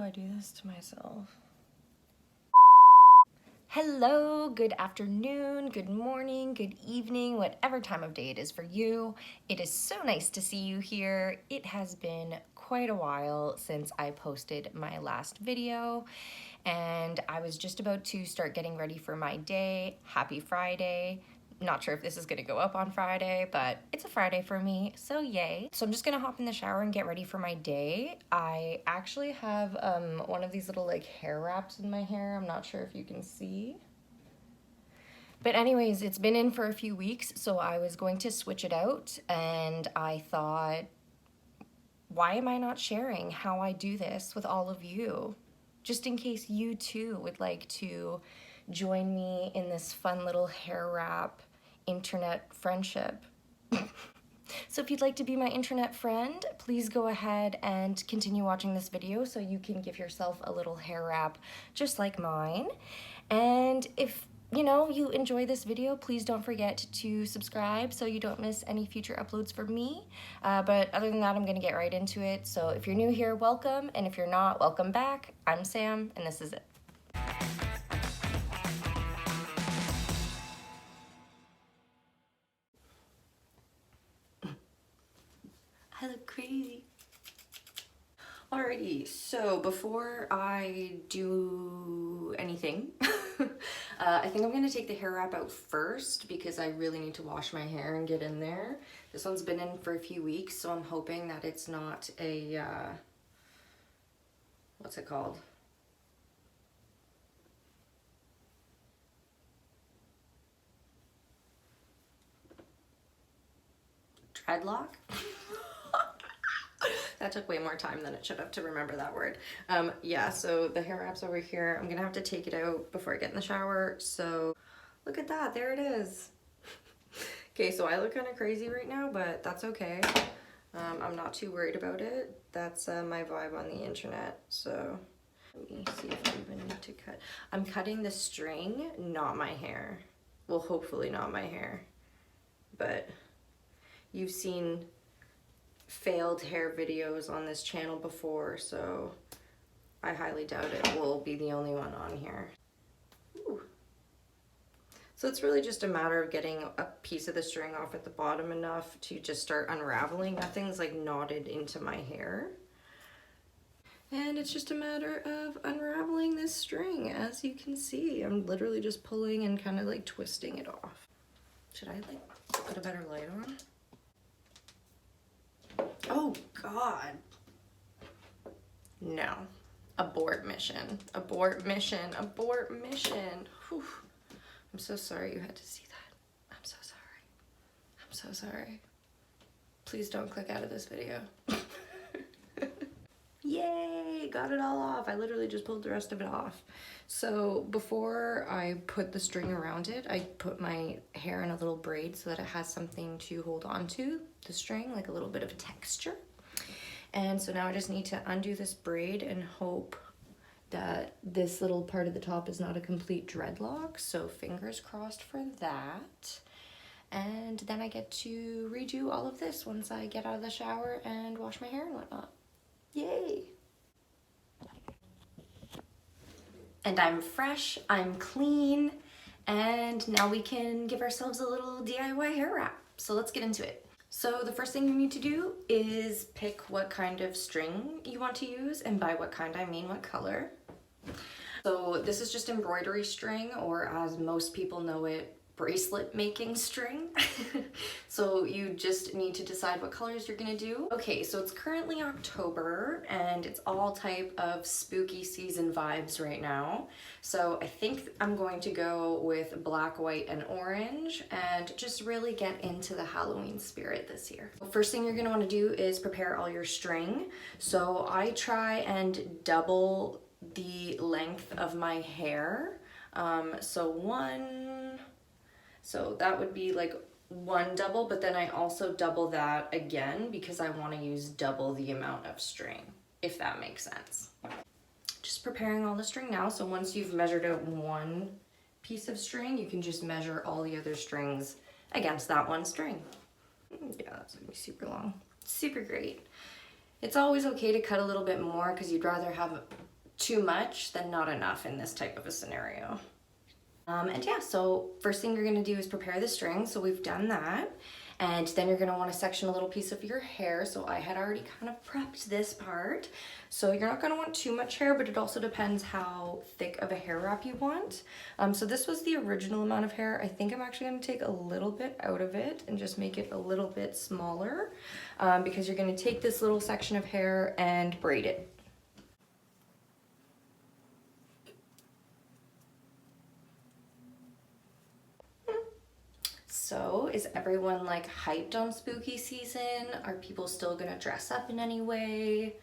I do this to myself? Hello, good afternoon, good morning, good evening, whatever time of day it is for you. It is so nice to see you here. It has been quite a while since I posted my last video, and I was just about to start getting ready for my day. Happy Friday. Not sure if this is gonna go up on Friday, but it's a Friday for me, so yay. So I'm just gonna hop in the shower and get ready for my day. I actually have one of these little like hair wraps in my hair. I'm not sure if you can see. But anyways, it's been in for a few weeks, so I was going to switch it out, and I thought, why am I not sharing how I do this with all of you? Just in case you too would like to join me in this fun little hair wrap internet friendship. So if you'd like to be my internet friend, please go ahead and continue watching this video so you can give yourself a little hair wrap just like mine. And if you enjoy this video, please don't forget to subscribe so you don't miss any future uploads from me. But other than that, I'm gonna get right into it. So if you're new here, welcome. And if you're not, welcome back. I'm Sam, and this is it. I look crazy. Alrighty, so before I do anything, I think I'm gonna take the hair wrap out first because I really need to wash my hair and get in there. This one's been in for a few weeks, so I'm hoping that it's not a, what's it called? Dreadlock? That took way more time than it should have to remember that word. Yeah, so the hair wrap's over here. I'm gonna have to take it out before I get in the shower. So look at that, there it is. Okay, so I look kind of crazy right now, but that's okay. I'm not too worried about it. That's my vibe on the internet. So let me see if I even need to cut. I'm cutting the string, not my hair. Well, hopefully not my hair, but you've seen failed hair videos on this channel before, so I highly doubt it will be the only one on here. Ooh. So it's really just a matter of getting a piece of the string off at the bottom enough to just start unraveling. Nothing's like knotted into my hair. And it's just a matter of unraveling this string. As you can see, I'm literally just pulling and kind of like twisting it off. Should I like put a better light on? Oh God. No. Abort mission. Abort mission. Abort mission. Whew. I'm so sorry you had to see that. I'm so sorry. I'm so sorry. Please don't click out of this video. Yay! Got it all off. I literally just pulled the rest of it off. So before I put the string around it, I put my hair in a little braid so that it has something to hold on to the string, like a little bit of texture. And so now I just need to undo this braid and hope that this little part of the top is not a complete dreadlock. So fingers crossed for that. And then I get to redo all of this once I get out of the shower and wash my hair and whatnot. Yay! And I'm fresh, I'm clean, and now we can give ourselves a little DIY hair wrap. So let's get into it. So the first thing you need to do is pick what kind of string you want to use, and by what kind I mean what color. So this is just embroidery string, or as most people know it, bracelet making string. So you just need to decide what colors you're gonna do. Okay, so it's currently October and it's all type of spooky season vibes right now. So I think I'm going to go with black, white, and orange and just really get into the Halloween spirit this year. First thing you're gonna wanna do is prepare all your string. So I try and double the length of my hair. So that would be like one double, but then I also double that again because I want to use double the amount of string, if that makes sense. Just preparing all the string now. So once you've measured out one piece of string, you can just measure all the other strings against that one string. Yeah, that's gonna be super long. Super great. It's always okay to cut a little bit more because you'd rather have too much than not enough in this type of a scenario. And yeah, so first thing you're gonna do is prepare the string. So we've done that. And then you're gonna wanna section a little piece of your hair. So I had already kind of prepped this part. So you're not gonna want too much hair, but it also depends how thick of a hair wrap you want. So this was the original amount of hair. I think I'm actually gonna take a little bit out of it and just make it a little bit smaller because you're gonna take this little section of hair and braid it. So, is everyone like hyped on spooky season? Are people still gonna dress up in any way?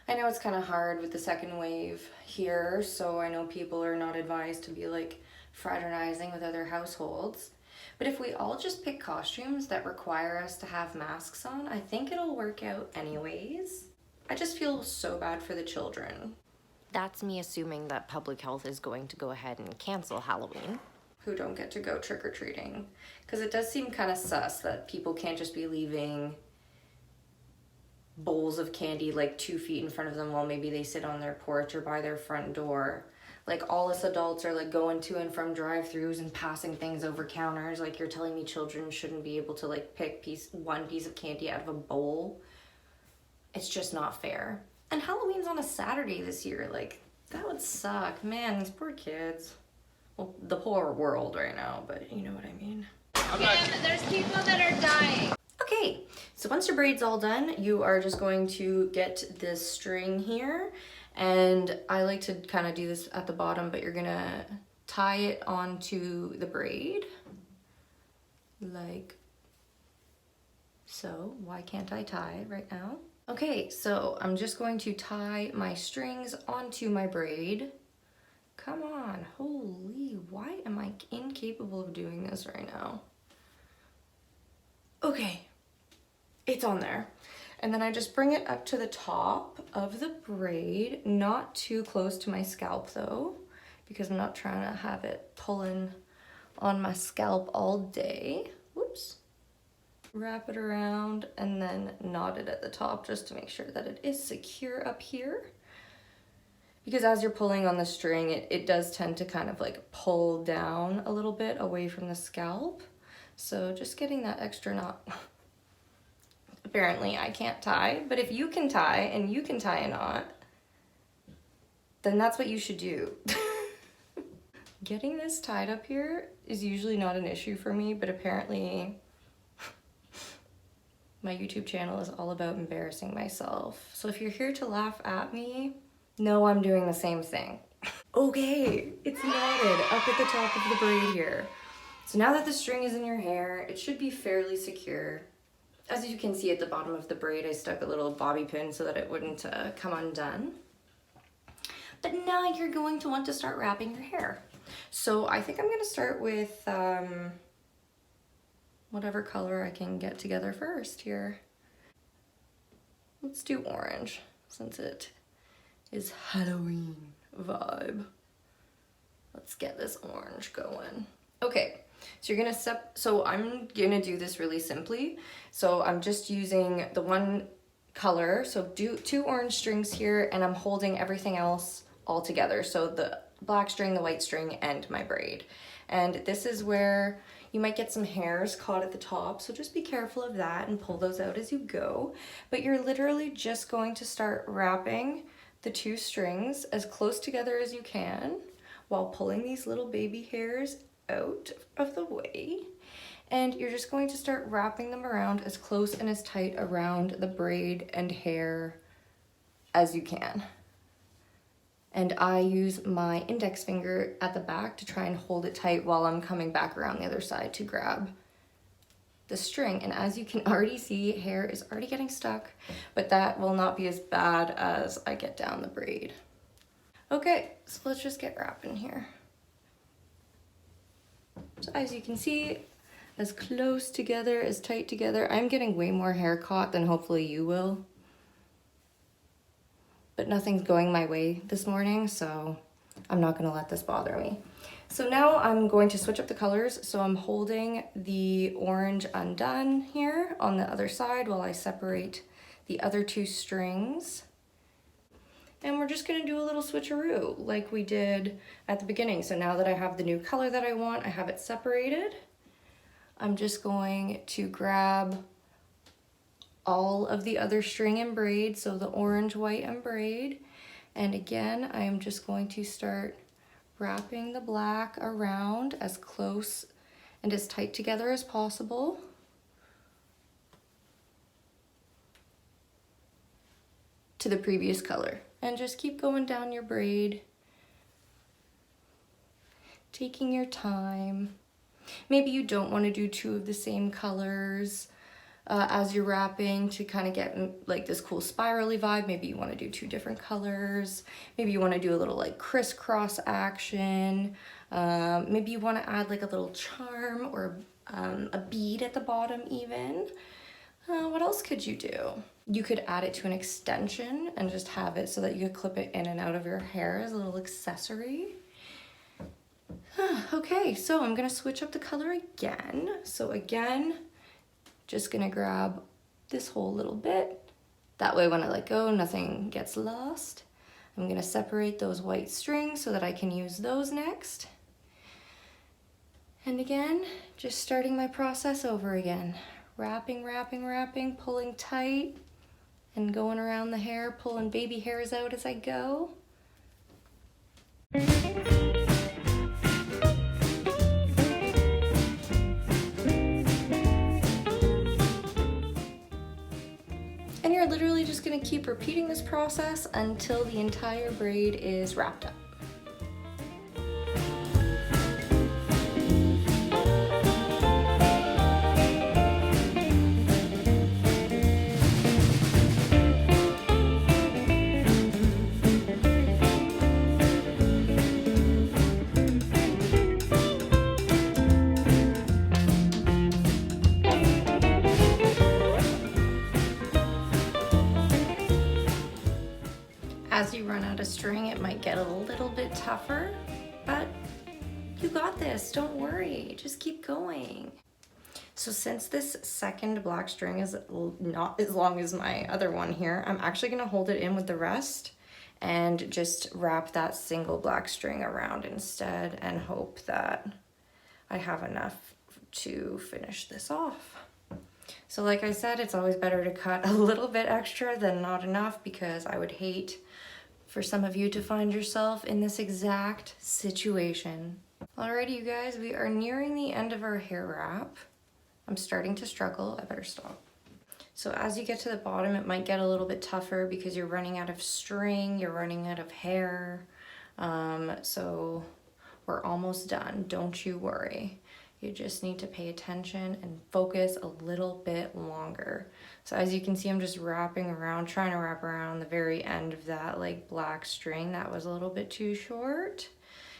I know it's kind of hard with the second wave here, so I know people are not advised to be like fraternizing with other households. But if we all just pick costumes that require us to have masks on, I think it'll work out anyways. I just feel so bad for the children. That's me assuming that public health is going to go ahead and cancel Halloween. Who don't get to go trick-or-treating. Because it does seem kind of sus that people can't just be leaving bowls of candy like 2 feet in front of them while maybe they sit on their porch or by their front door. Like all us adults are like going to and from drive-thrus and passing things over counters. Like you're telling me children shouldn't be able to like pick one piece of candy out of a bowl. It's just not fair. And Halloween's on a Saturday this year. Like that would suck. Man, these poor kids. Well, the poor world right now, but you know what I mean. Kim, there's people that are dying. Okay, so once your braid's all done, you are just going to get this string here, and I like to kind of do this at the bottom, but you're gonna tie it onto the braid, like so. Why can't I tie right now? Okay, so I'm just going to tie my strings onto my braid. Come on, holy, why am I incapable of doing this right now? Okay, it's on there. And then I just bring it up to the top of the braid, not too close to my scalp though, because I'm not trying to have it pulling on my scalp all day. Whoops. Wrap it around and then knot it at the top just to make sure that it is secure up here. Because as you're pulling on the string, it does tend to kind of like pull down a little bit away from the scalp. So just getting that extra knot. Apparently I can't tie, but if you can tie and you can tie a knot, then that's what you should do. Getting this tied up here is usually not an issue for me, but apparently my YouTube channel is all about embarrassing myself. So if you're here to laugh at me, no, I'm doing the same thing. Okay, it's knotted up at the top of the braid here. So now that the string is in your hair, it should be fairly secure. As you can see at the bottom of the braid, I stuck a little bobby pin so that it wouldn't come undone. But now you're going to want to start wrapping your hair. So I think I'm gonna start with whatever color I can get together first here. Let's do orange, since it is Halloween vibe. Let's get this orange going. Okay, so you're gonna so I'm gonna do this really simply. So I'm just using the one color, so do 2 orange strings here, and I'm holding everything else all together. So the black string, the white string, and my braid. And this is where you might get some hairs caught at the top, so just be careful of that and pull those out as you go. But you're literally just going to start wrapping the 2 strings as close together as you can while pulling these little baby hairs out of the way. And you're just going to start wrapping them around as close and as tight around the braid and hair as you can. And I use my index finger at the back to try and hold it tight while I'm coming back around the other side to grab the string. And as you can already see, hair is already getting stuck, but that will not be as bad as I get down the braid. Okay, so let's just get wrapping here. So as you can see, as close together, as tight together. I'm getting way more hair caught than hopefully you will. But nothing's going my way this morning, so I'm not gonna let this bother me. So now I'm going to switch up the colors. So I'm holding the orange undone here on the other side while I separate the other 2 strings. And we're just gonna do a little switcheroo like we did at the beginning. So now that I have the new color that I want, I have it separated. I'm just going to grab all of the other string and braid, so the orange, white, and braid. And again, I am just going to start wrapping the black around as close and as tight together as possible. To the previous color. And just keep going down your braid, taking your time. Maybe you don't want to do two of the same colors as you're wrapping to kind of get like this cool spirally vibe. Maybe you want to do two different colors. Maybe you want to do a little like crisscross action. Maybe you want to add like a little charm or a bead at the bottom even. What else could you do? You could add it to an extension and just have it so that you could clip it in and out of your hair as a little accessory. Okay, so I'm gonna switch up the color again. So again, just gonna grab this whole little bit. That way when I let go, nothing gets lost. I'm gonna separate those white strings so that I can use those next. And again, just starting my process over again. Wrapping, wrapping, wrapping, pulling tight, and going around the hair, pulling baby hairs out as I go. And you're literally just gonna keep repeating this process until the entire braid is wrapped up. As you run out of string, it might get a little bit tougher, but you got this, don't worry, just keep going. So since this second black string is not as long as my other one here, I'm actually gonna hold it in with the rest and just wrap that single black string around instead and hope that I have enough to finish this off. So like I said, it's always better to cut a little bit extra than not enough, because I would hate for some of you to find yourself in this exact situation. Alrighty, you guys, we are nearing the end of our hair wrap. I'm starting to struggle, I better stop. So as you get to the bottom, it might get a little bit tougher because you're running out of string, you're running out of hair. So we're almost done, don't you worry. You just need to pay attention and focus a little bit longer. So as you can see, I'm just wrapping around, trying to wrap around the very end of that like black string. That was a little bit too short.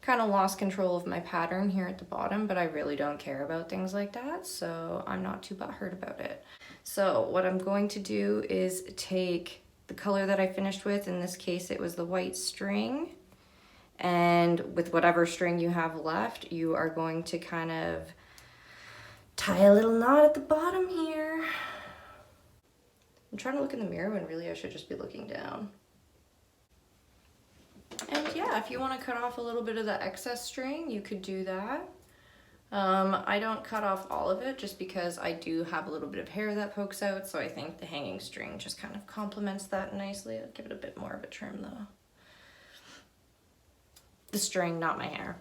Kind of lost control of my pattern here at the bottom, but I really don't care about things like that, so I'm not too butthurt about it. So what I'm going to do is take the color that I finished with, in this case it was the white string, and with whatever string you have left, you are going to kind of tie a little knot at the bottom here. I'm trying to look in the mirror when really I should just be looking down. And yeah, if you want to cut off a little bit of the excess string, you could do that. I don't cut off all of it just because I do have a little bit of hair that pokes out, so I think the hanging string just kind of complements that nicely. I'll give it a bit more of a trim though. The string, not my hair.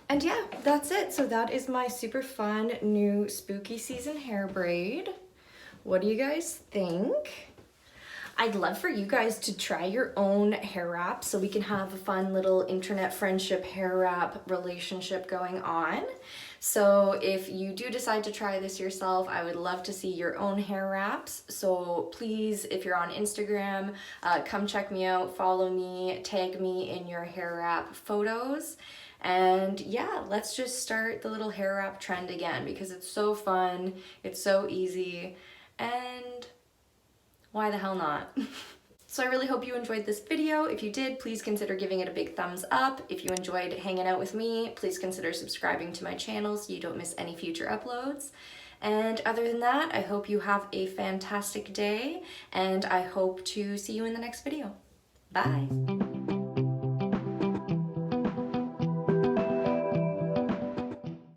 And yeah, that's it. So that is my super fun new spooky season hair braid. What do you guys think? I'd love for you guys to try your own hair wrap so we can have a fun little internet friendship hair wrap relationship going on. So if you do decide to try this yourself, I would love to see your own hair wraps. So please, if you're on Instagram, come check me out, follow me, tag me in your hair wrap photos. And yeah, let's just start the little hair wrap trend again, because it's so fun, it's so easy, and why the hell not? So I really hope you enjoyed this video. If you did, please consider giving it a big thumbs up. If you enjoyed hanging out with me, please consider subscribing to my channel so you don't miss any future uploads. And other than that, I hope you have a fantastic day, and I hope to see you in the next video. Bye.